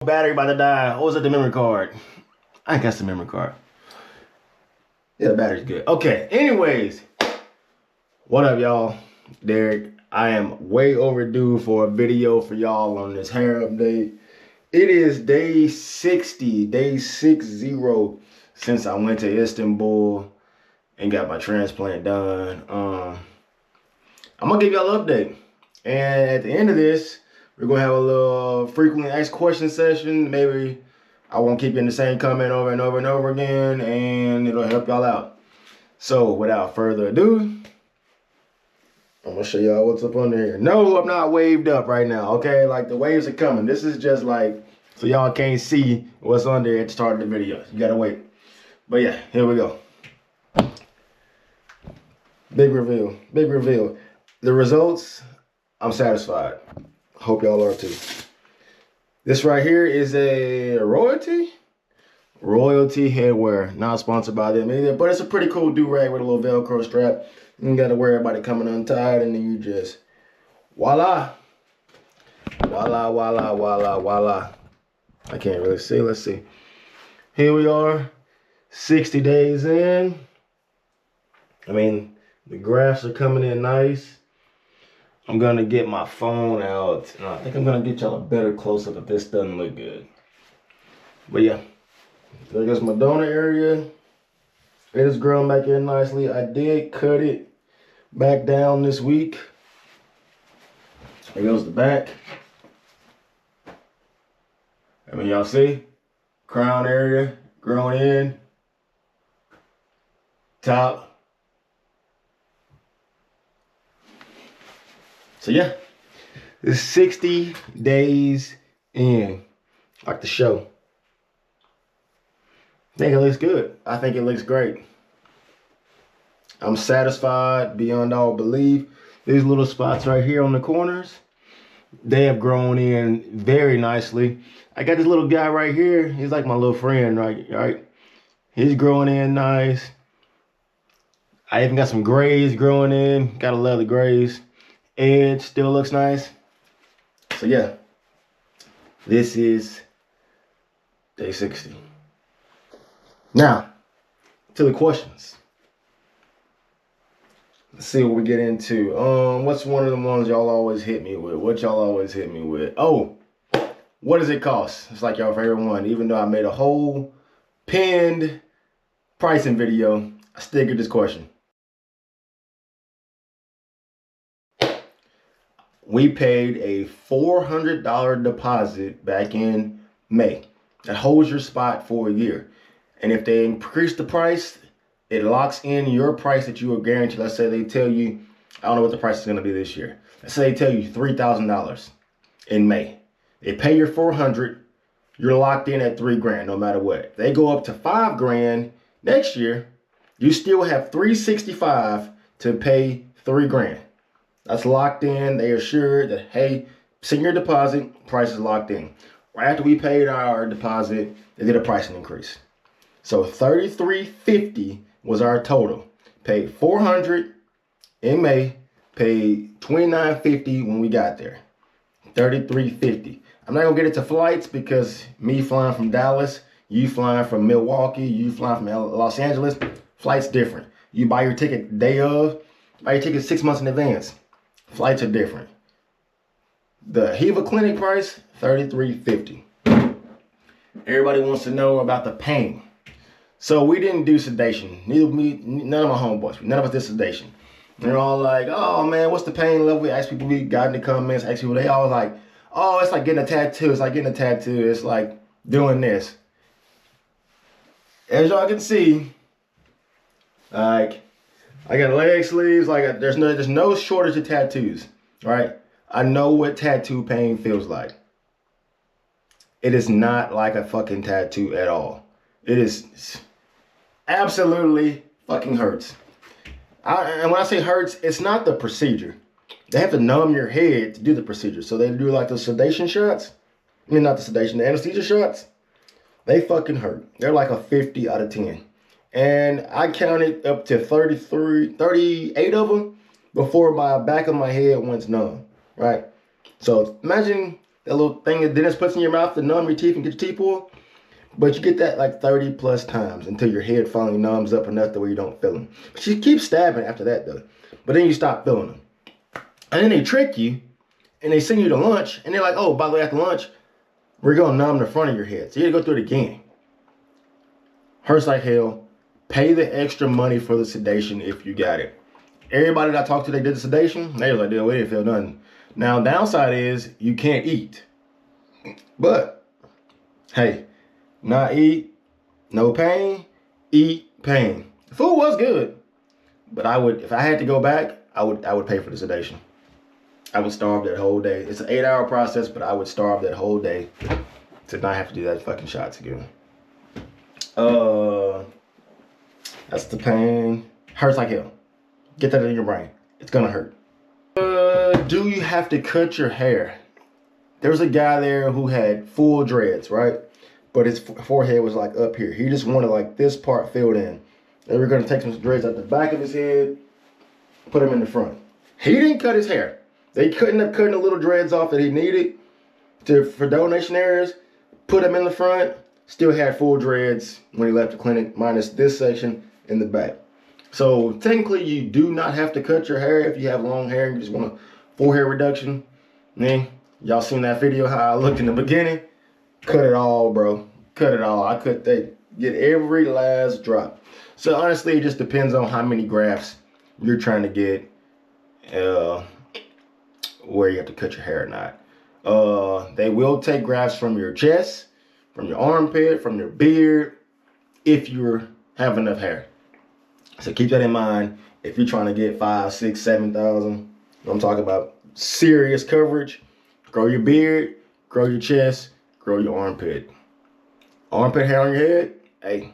Battery about to die. What was it? The memory card. I think that's the memory card. Yeah, the battery's good. Okay, anyways. What up, y'all? Derek. I am way overdue for a video for y'all on this hair update. It is day 60, day 60 since I went to Istanbul and got my transplant done. I'm gonna give y'all an update. And at the end of this, we're gonna have a little frequently asked question session. Maybe I won't keep getting the same comment over and over and over again, and it'll help y'all out. So without further ado, I'm gonna show y'all what's up under here. No, I'm not waved up right now, okay? Like, the waves are coming. This is just like, so y'all can't see what's under here at the start of the video. You gotta wait. But yeah, here we go. Big reveal, big reveal. The results, I'm satisfied. Hope y'all are too. This right here is a royalty headwear. Not sponsored by them either, but it's a pretty cool do-rag with a little Velcro strap. You don't gotta worry about it coming untied, and then you just, voila. Voila, voila, voila, voila. I can't really see, let's see. Here we are, 60 days in. I mean, the graphs are coming in nice. I'm gonna get my phone out. I think I'm gonna get y'all a better close-up if this doesn't look good. But yeah, there goes my donor area. It is growing back in nicely. I did cut it back down this week. There goes the back. I mean, y'all see? Crown area growing in. Top. So yeah, it's 60 days in, like the show. I think it looks good. I think it looks great. I'm satisfied beyond all belief. These little spots right here on the corners, they have grown in very nicely. I got this little guy right here. He's like my little friend, right? He's growing in nice. I even got some grays growing in. Gotta love the grays. Edge still looks nice. So yeah, this is day 60. Now, to the questions. Let's see what we get into. What's one of the ones y'all always hit me with? What y'all always hit me with? Oh, what does it cost? It's like y'all favorite one. Even though I made a whole pinned pricing video, I still get this question. We paid a $400 deposit back in May. That holds your spot for a year. And if they increase the price, it locks in your price that you are guaranteed. Let's say they tell you, I don't know what the price is going to be this year. Let's say they tell you $3,000 in May. They pay your $400. You're locked in at $3,000 no matter what. If they go up to $5,000 next year, you still have $365 to pay $3,000. That's locked in. They assured that, hey, send your deposit, price is locked in. Right after we paid our deposit, they did a pricing increase. So $33.50 was our total. Paid $400 in May, paid $29.50 when we got there. $33.50. I'm not gonna get into flights because me flying from Dallas, you flying from Milwaukee, you flying from Los Angeles, flight's different. You buy your ticket day of, buy your ticket 6 months in advance. Flights are different. The Hiva Clinic price, $33.50. Everybody wants to know about the pain. So we didn't do sedation. Neither me, none of my homeboys. None of us did sedation. They're all like, oh man, what's the pain level? We ask people, we got in the comments, ask people, they all like, oh, it's like getting a tattoo. It's like getting a tattoo. It's like doing this. As y'all can see, like, I got leg sleeves, like there's no shortage of tattoos, right? I know what tattoo pain feels like. It is not like a fucking tattoo at all. It is absolutely fucking hurts. And when I say hurts, it's not the procedure. They have to numb your head to do the procedure. So they do like the sedation shots. I mean, not the sedation, the anesthesia shots. They fucking hurt. They're like a 50 out of 10. And I counted up to 38 of them before my back of my head went numb, right? So imagine that little thing that dentist puts in your mouth to numb your teeth and get your teeth pulled. But you get that like 30 plus times until your head finally numbs up enough to where you don't feel them. But you keep stabbing after that though. But then you stop feeling them. And then they trick you and they send you to lunch and they're like, oh, by the way, after lunch, we're going to numb the front of your head. So you got to go through it again. Hurts like hell. Pay the extra money for the sedation if you got it. Everybody that I talked to, they did the sedation. They was like, dude, we didn't feel nothing. Now, downside is you can't eat. But, hey, not eat, no pain, eat pain. The food was good. But I would, if I had to go back, I would pay for the sedation. I would starve that whole day. It's an 8-hour process, but I would starve that whole day to not have to do that fucking shots again. That's the pain. Hurts like hell. Get that in your brain. It's gonna hurt. Do you have to cut your hair? There was a guy there who had full dreads, right? But his forehead was like up here. He just wanted like this part filled in. They were gonna take some dreads out the back of his head, put them in the front. He didn't cut his hair. They couldn't have cut the little dreads off that he needed for donation areas, put them in the front, still had full dreads when he left the clinic, minus this section in the back. So technically you do not have to cut your hair if you have long hair and you just want a full hair reduction. Man, y'all seen that video how I looked in the beginning? Cut it all, bro. Cut it all. Get every last drop. So honestly, it just depends on how many grafts you're trying to get, where you have to cut your hair or not. They will take grafts from your chest, from your armpit, from your beard, if you have enough hair. So keep that in mind. If you're trying to get 5, 6, 7,000, I'm talking about serious coverage, grow your beard, grow your chest, grow your armpit. Armpit hair on your head, hey.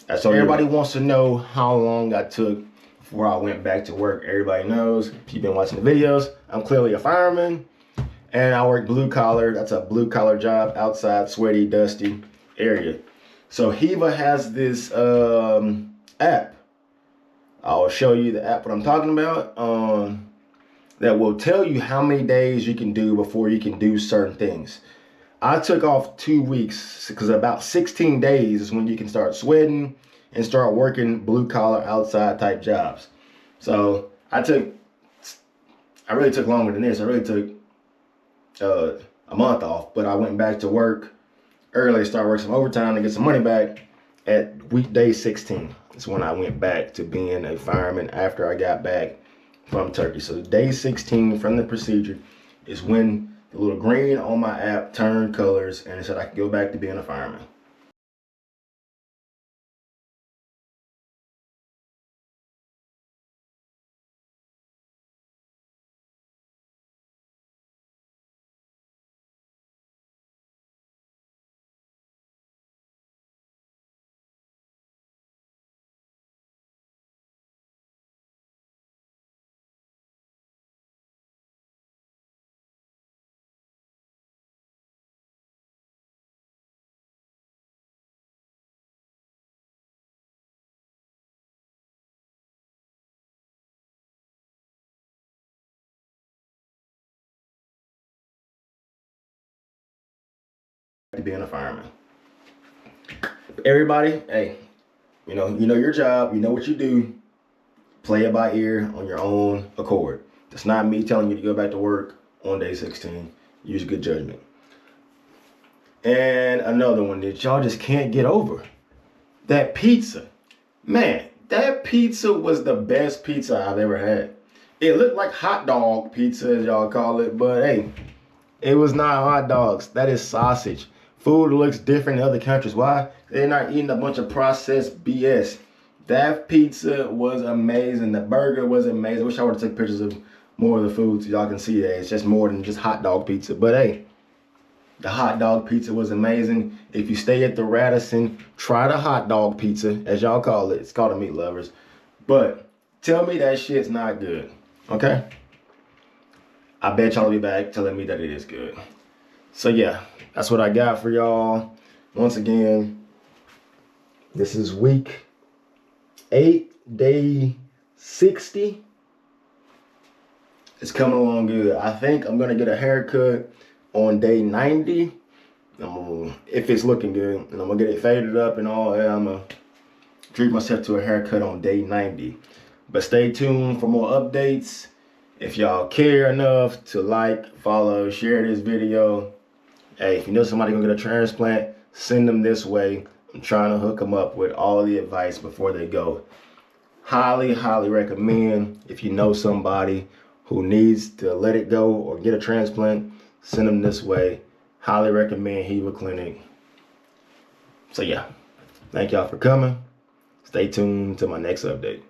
That's all. Everybody wants to know how long I took before I went back to work. Everybody knows, if you've been watching the videos, I'm clearly a fireman and I work blue collar. That's a blue collar job, outside, sweaty, dusty area. So Hiva has this app. I'll show you the app what I'm talking about, that will tell you how many days you can do before you can do certain things. I took off 2 weeks because about 16 days is when you can start sweating and start working blue collar outside type jobs. So I really took longer than this. I really took a month off, but I went back to work early, started working some overtime to get some money back at weekday 16. It's when I went back to being a fireman after I got back from Turkey. So day 16 from the procedure is when the little green on my app turned colors and it said I could go back to being a fireman. To being a fireman. Everybody, hey, you know your job, you know what you do. Play it by ear on your own accord. It's not me telling you to go back to work on day 16. Use good judgment. And another one that y'all just can't get over. That pizza. Man, that pizza was the best pizza I've ever had. It looked like hot dog pizza, as y'all call it, but hey, it was not hot dogs. That is sausage. Food looks different in other countries. Why? They're not eating a bunch of processed BS. That pizza was amazing. The burger was amazing. I wish I would have taken pictures of more of the food so y'all can see that it's just more than just hot dog pizza. But hey, the hot dog pizza was amazing. If you stay at the Radisson, try the hot dog pizza, as y'all call it. It's called a Meat Lovers. But tell me that shit's not good, okay? I bet y'all will be back telling me that it is good. So yeah, that's what I got for y'all. Once again, this is week 8, day 60. It's coming along good. I think I'm gonna get a haircut on day 90. If it's looking good, and I'm gonna get it faded up and all, and I'm gonna treat myself to a haircut on day 90. But stay tuned for more updates. If y'all care enough to like, follow, share this video, hey, if you know somebody gonna get a transplant, send them this way. I'm trying to hook them up with all the advice before they go. Highly, highly recommend, if you know somebody who needs to let it go or get a transplant, send them this way. Highly recommend Heva Clinic. So yeah, thank y'all for coming. Stay tuned to my next update.